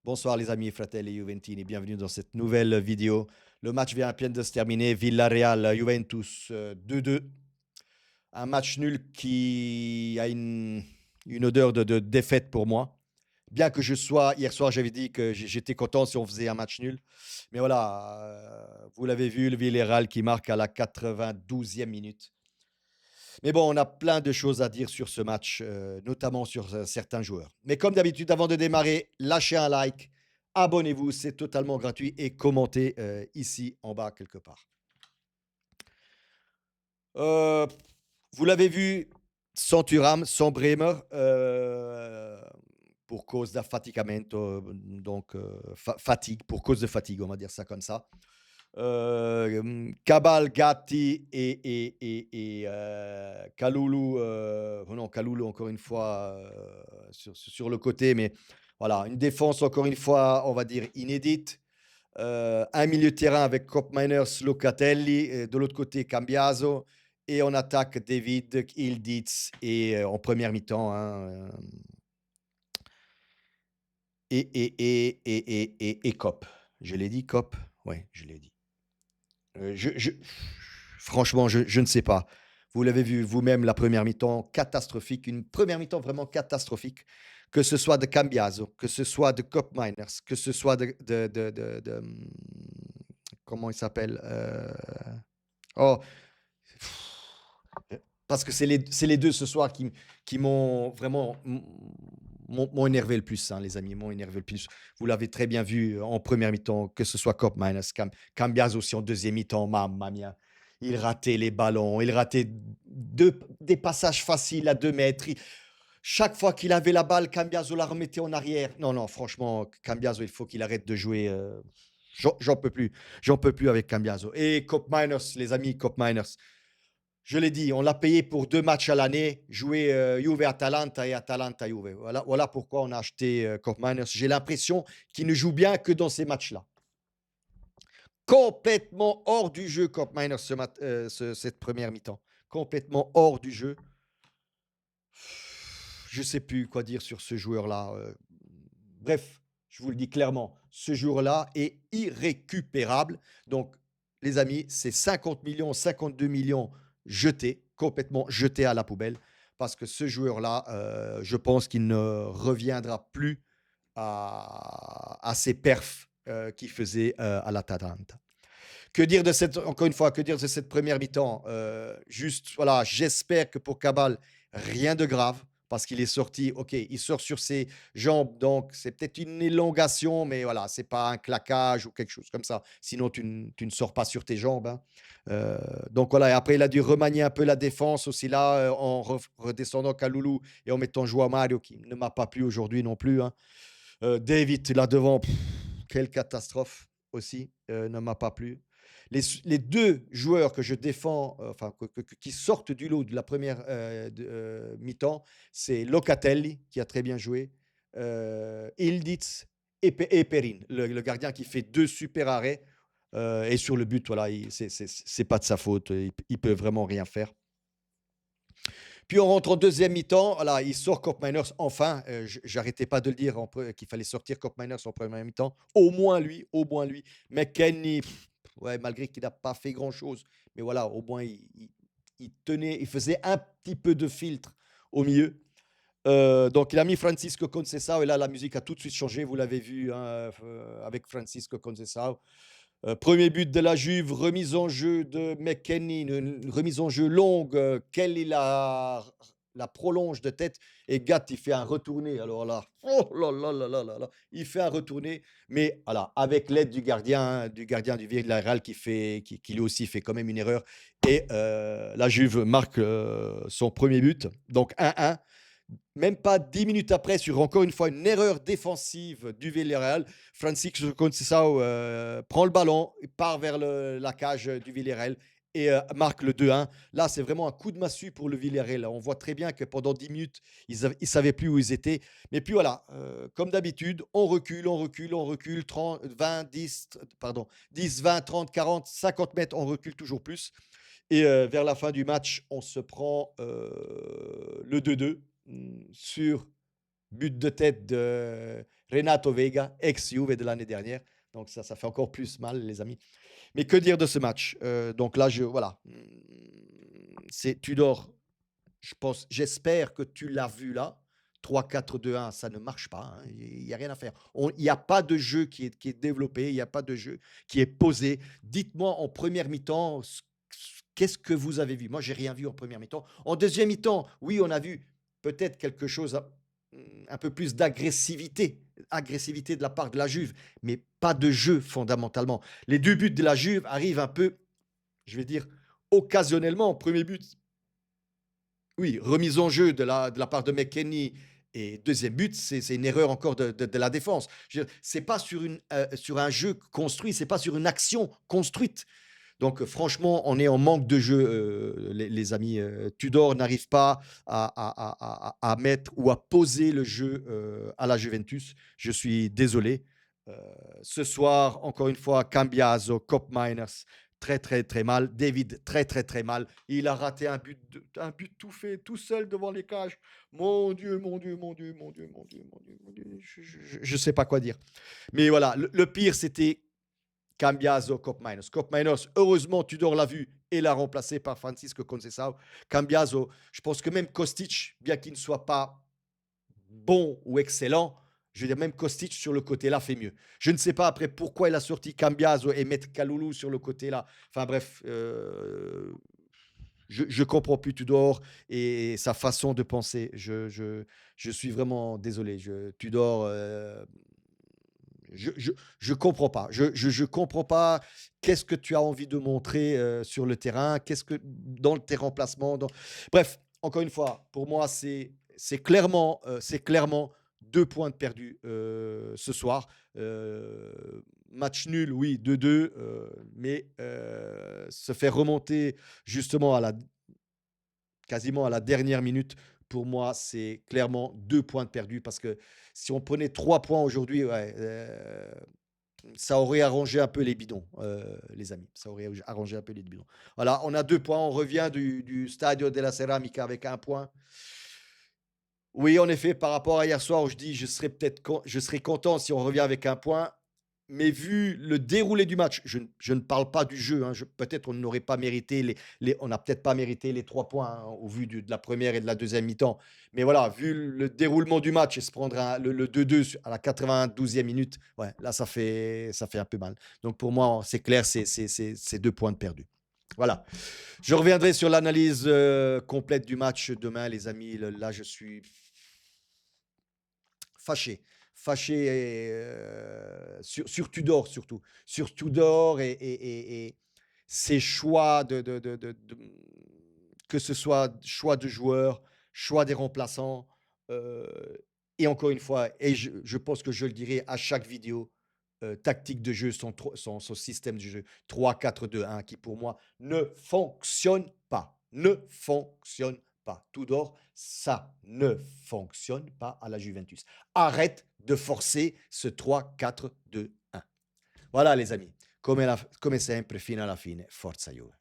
Bonsoir les amis fratelli Juventini, bienvenue dans cette nouvelle vidéo. Le match vient à peine de se terminer, Villarreal Juventus 2-2. Un match nul qui a une odeur de défaite pour moi. Bien que je sois, hier soir j'avais dit que j'étais content si on faisait un match nul. Mais voilà, vous l'avez vu, le Villarreal qui marque à la 92e minute. Mais bon, on a plein de choses à dire sur ce match, notamment sur certains joueurs. Mais comme d'habitude, avant de démarrer, lâchez un like, abonnez-vous, c'est totalement gratuit et commentez ici en bas quelque part. Euh, Vous l'avez vu, sans Thuram, sans Bremer, pour cause d'affaticamento, donc fatigue, pour cause de fatigue, on va dire ça comme ça. Cabal, Gatti et Kalulu, non, Kalulu encore une fois sur le côté, mais voilà, une défense encore une fois, on va dire inédite. Un milieu de terrain avec Cop Miners, Locatelli, et de l'autre côté Cambiaso, et en attaque David, Ildiz, et en première mi-temps, hein, et Cop. Je l'ai dit, Cop. Oui, je l'ai dit. Franchement, je ne sais pas. Vous l'avez vu vous-même, la première mi-temps catastrophique, une première mi-temps vraiment catastrophique, que ce soit de Cambiaso, que ce soit de Cop Miners, que ce soit comment il s'appelle oh, parce que c'est les deux ce soir qui m'ont vraiment m'ont énervé le plus, hein, les amis, m'ont énervé le plus. Vous l'avez très bien vu en première mi-temps, que ce soit Cop Miners, Cambias aussi en deuxième mi-temps, mamma mia. Il ratait les ballons, il ratait des passages faciles à 2 mètres. Chaque fois qu'il avait la balle, Cambiaso la remettait en arrière. Non, non, franchement, Cambiaso, il faut qu'il arrête de jouer. J'en peux plus. J'en peux plus avec Cambiaso. Et Cop Miners, les amis, Cop Miners. Je l'ai dit, on l'a payé pour 2 matchs à l'année, jouer Juve-Atalanta et Atalanta-Juve. Voilà pourquoi on a acheté Cop Miners. J'ai l'impression qu'il ne joue bien que dans ces matchs-là. Complètement hors du jeu, Cop Miners, cette première mi-temps. Complètement hors du jeu. Je ne sais plus quoi dire sur ce joueur-là. Bref, je vous le dis clairement, ce joueur-là est irrécupérable. Donc, les amis, c'est 50 millions, 52 millions jetés, complètement jetés à la poubelle, parce que ce joueur-là, je pense qu'il ne reviendra plus à ses perfs qu'il faisait à l'Atalanta. Que dire de cette, encore une fois, que dire de cette première mi-temps? Juste, voilà, j'espère que pour Cabal, rien de grave, parce qu'il est sorti, ok, il sort sur ses jambes, donc c'est peut-être une élongation, mais voilà, c'est pas un claquage ou quelque chose comme ça. Sinon, tu ne sors pas sur tes jambes, hein. Donc voilà, et après, il a dû remanier un peu la défense aussi là, en redescendant Kaloulou et en mettant Joao Mario, qui ne m'a pas plu aujourd'hui non plus, hein. David, là devant, quelle catastrophe aussi, ne m'a pas plu. Les 2 joueurs que je défends, enfin qui sortent du lot de la première mi-temps, c'est Locatelli qui a très bien joué, Ildiz et Perin, le gardien qui fait 2 super arrêts, et sur le but, voilà, c'est pas de sa faute, il peut vraiment rien faire. Puis on rentre en deuxième mi-temps. Voilà, il sort Cop Miners enfin. J'arrêtais pas de le dire qu'il fallait sortir Cop Miners en première mi-temps. Au moins lui, au moins lui. Mais Kenny, ouais, malgré qu'il n'a pas fait grand-chose, mais voilà, au moins il tenait, il faisait un petit peu de filtre au milieu. Donc il a mis Francisco Conceição et là la musique a tout de suite changé. Vous l'avez vu, hein, avec Francisco Conceição. Premier but de la Juve, remise en jeu de McKennie, une remise en jeu longue. Kelly la prolonge de tête et Gatt, il fait un retourné. Alors là, oh là là là là là là, il fait un retourné, mais voilà, avec l'aide du gardien du Villarreal qui lui aussi fait quand même une erreur. Et la Juve marque son premier but, donc 1-1. Même pas 10 minutes après, sur encore une fois une erreur défensive du Villarreal, Francisco Conceição prend le ballon, part vers la cage du Villarreal et marque le 2-1. Là, c'est vraiment un coup de massue pour le Villarreal. On voit très bien que pendant 10 minutes, ils ne savaient plus où ils étaient. Mais puis voilà, comme d'habitude, on recule, on recule, on recule, 30, 20, 10, pardon, 10, 20, 30, 40, 50 mètres, on recule toujours plus. Et vers la fin du match, on se prend le 2-2 sur but de tête de Renato Vega, ex-Juve de l'année dernière. Donc ça fait encore plus mal, les amis. Mais que dire de ce match? Donc là, voilà, c'est Tudor, je pense, j'espère que tu l'as vu là. 3-4-2-1, ça ne marche pas, hein, il y a rien à faire. Il y a pas de jeu qui est développé, il y a pas de jeu qui est posé. Dites-moi en première mi-temps, qu'est-ce que vous avez vu? Moi, j'ai rien vu en première mi-temps. En deuxième mi-temps, oui, on a vu peut-être quelque chose, un peu plus agressivité de la part de la Juve, mais pas de jeu fondamentalement. Les 2 buts de la Juve arrivent un peu, je vais dire, occasionnellement. Premier but, oui, remise en jeu de la part de McKennie, et deuxième but, c'est une erreur encore de la défense. Je veux dire, c'est pas sur un jeu construit, c'est pas sur une action construite. Donc, franchement, on est en manque de jeu, les amis. Tudor n'arrive pas à mettre ou à poser le jeu à la Juventus. Je suis désolé. Euh, Ce soir, encore une fois, Cambiaso, Cop Miners, très, très, très mal. David, très, très, très mal. Il a raté un but tout fait, tout seul devant les cages. Mon Dieu, mon Dieu, mon Dieu, mon Dieu, mon Dieu, mon Dieu, mon Dieu. Je ne sais pas quoi dire. Mais voilà, le pire, c'était Cambiaso, Cop Miners. Cop Miners, heureusement, Tudor l'a vu et l'a remplacé par Francisco Conceição. Cambiaso, je pense que même Kostic, bien qu'il ne soit pas bon ou excellent, je veux dire, même Kostic sur le côté là fait mieux. Je ne sais pas après pourquoi il a sorti Cambiaso et mettre Kaloulou sur le côté là. Enfin bref, je comprends plus Tudor et sa façon de penser. Je suis vraiment désolé. Tudor, je comprends pas. Je comprends pas qu'est-ce que tu as envie de montrer sur le terrain, qu'est-ce que dans tes remplacements. Bref, encore une fois, pour moi, c'est clairement 2 points de perdus ce soir. Match nul, oui, 2-2, mais se faire remonter justement quasiment à la dernière minute, pour moi, c'est clairement 2 points de perdus parce que si on prenait 3 points aujourd'hui, ouais, ça aurait arrangé un peu les bidons, les amis. Ça aurait arrangé un peu les bidons. Voilà, on a 2 points. On revient du Stadio della Ceramica avec un point. Oui, en effet, par rapport à hier soir où je dis je serais content si on revient avec un point. Mais vu le déroulé du match, je ne parle pas du jeu, hein, peut-être on n'aurait pas mérité on n'a peut-être pas mérité les 3 points, hein, au vu de la première et de la deuxième mi-temps. Mais voilà, vu le déroulement du match et se prendre le 2-2 à la 92e minute, ouais, là ça fait un peu mal. Donc pour moi, c'est clair, c'est 2 points de perdus. Voilà. Je reviendrai sur l'analyse complète du match demain, les amis. Là, je suis fâché. Fâché sur Tudor surtout. Sur Tudor et ses choix que ce soit choix de joueurs, choix des remplaçants. euh, et encore une fois, et je pense que je le dirai à chaque vidéo, tactique de jeu, son système de jeu 3-4-2-1 qui pour moi ne fonctionne pas. Ne fonctionne pas. Tudor, ça ne fonctionne pas à la Juventus. Arrête de forcer ce 3-4-2-1. Voilà les amis, come sempre fino alla fine, forza Juve.